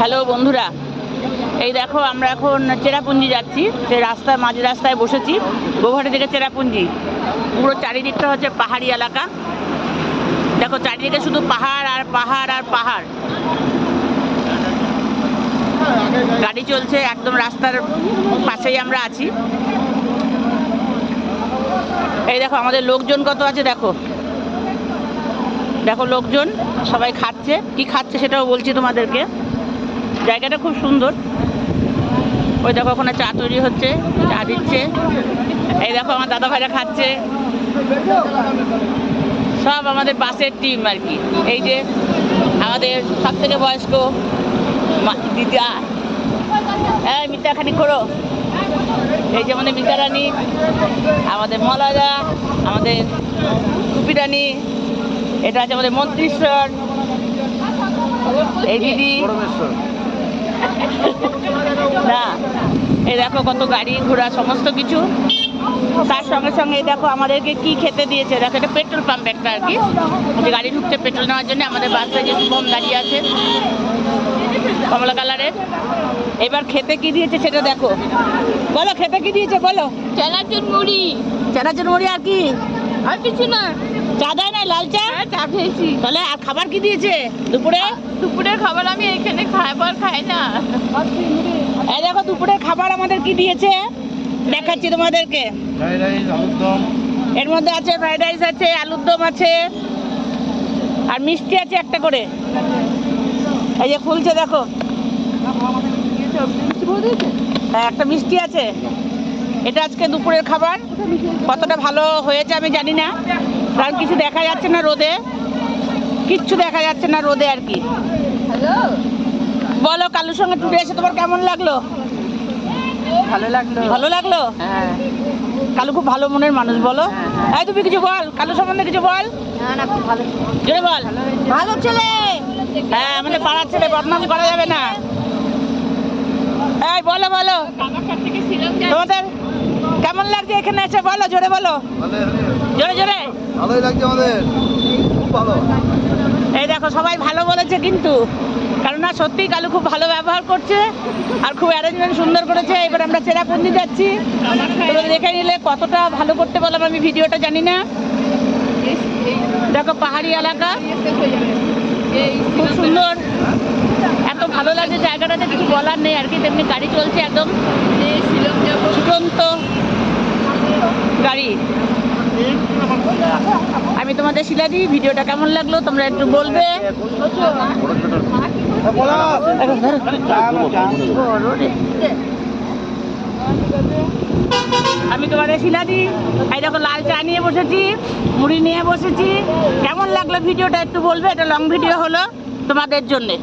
Hello বন্ধুরা, এই দেখো আমরা এখন চেরাপুঞ্জি যাচ্ছি। সেই রাস্তায় মাঝ রাস্তায় বসেছি, গোঘাটি থেকে চেরাপুঞ্জি। পুরো চারিদিকটা হচ্ছে পাহাড়ি এলাকা। দেখো চারিদিকে শুধু পাহাড় আর পাহাড় আর পাহাড়। গাড়ি চলছে একদম রাস্তার পাশেই আমরা আছি। এই দেখো আমাদের লোকজন কত আছে, দেখো দেখো লোকজন সবাই খাচ্ছে। কি খাচ্ছে সেটাও বলছি তোমাদেরকে। জায়গাটা খুব সুন্দর। ওই দেখো ওখানে চা তৈরি হচ্ছে, চা দিচ্ছে। এই দেখো আমার দাদা ভাইরা খাচ্ছে, সব আমাদের বাসের টিম আর কি। এই যে আমাদের সব থেকে বয়স্ক দিদা, হ্যাঁ মিতা খানি করো। এই যে আমাদের মিতা রানী, আমাদের মলাদা, আমাদের কুপি রানী, এটা আছে আমাদের মন্ত্রীশ্বর, এই দিদি না। এই দেখো কত গাড়ি ঘোড়া সমস্ত কিছু। তার সঙ্গে সঙ্গে এই দেখো আমাদেরকে কি খেতে দিয়েছে। দেখো এটা পেট্রোল পাম্প একটা আর কি, যে গাড়ি ঢুকছে পেট্রোল নেওয়ার জন্য। আমাদের বাসটা যে শুভম দাঁড়িয়ে আছে কমলা কালারের। এবার খেতে কি দিয়েছে সেটা দেখো। বলো খেতে কি দিয়েছে বলো। চানাচুর মুড়ি। চানাচুর মুড়ি আর কি? আর কিছু না। চা দেয় না? লাল চা? হ্যাঁ চা খেয়েছি। তাহলে আর খাবার কি দিয়েছে দুপুরে? দুপুরের খাবার আমি এখানে খাবার খাই না। এই দেখো দুপুরের খাবার আমাদের কি দিয়েছে দেখাচ্ছি তোমাদেরকে। এর মধ্যে আছে ফ্রাইড রাইস আছে, আলুর দম আছে, আর মিষ্টি আছে একটা করে। এই যে খুলছে দেখো, হ্যাঁ একটা মিষ্টি আছে। এটা আজকে দুপুরের খাবার। কতটা ভালো হয়েছে আমি জানি না, কারণ কিছু দেখা যাচ্ছে না রোদে, কিচ্ছু দেখা যাচ্ছে না রোদে আর কি। বলো কালুর সঙ্গে টুরে এসে তোমার কেমন লাগলো? ভালো লাগলো। ভালো লাগলো? হ্যাঁ। কালু খুব ভালো মনের মানুষ। বলো এই তুমি কিছু বল, কালু সম্বন্ধে কিছু বল। না খুব ভালো। জোরে বল। ভালো ছেলে। হ্যাঁ আমাদের পাড়ার ছেলে, বদনাম করা যাবে না। এই বলো বলো তোমাদের কেমন লাগছে এখানে এসে, বলো জোরে বলো, জোরে জোরে। ভালোই লাগছে আমাদের, খুব ভালো। এই দেখো সবাই ভালো বলেছে কিন্তু, কারণ না সত্যিই কালু খুব ভালো ব্যবহার করছে আর খুব অ্যারেঞ্জমেন্ট সুন্দর করেছে। এবার আমরা চেরাপুঞ্জি যাচ্ছি, তোমরা দেখে নিলে কতটা ভালো করতে বললাম আমি ভিডিওটা জানি না। দেখো পাহাড়ি এলাকা খুব সুন্দর, এত ভালো লাগছে জায়গাটাতে, কিছু বলার নেই আর কি। তেমনি গাড়ি চলছে একদম ছুটন্ত গাড়ি। আমি তোমাদের শিলা দিই, ভিডিওটা কেমন লাগলো তোমরা একটু বলবে। আমি তোমাদের শিলা দিই। এই দেখো লাল চা নিয়ে বসেছি, মুড়ি নিয়ে বসেছি। কেমন লাগলো ভিডিওটা একটু বলবে। এটা লং ভিডিও হলো তোমাদের জন্যে।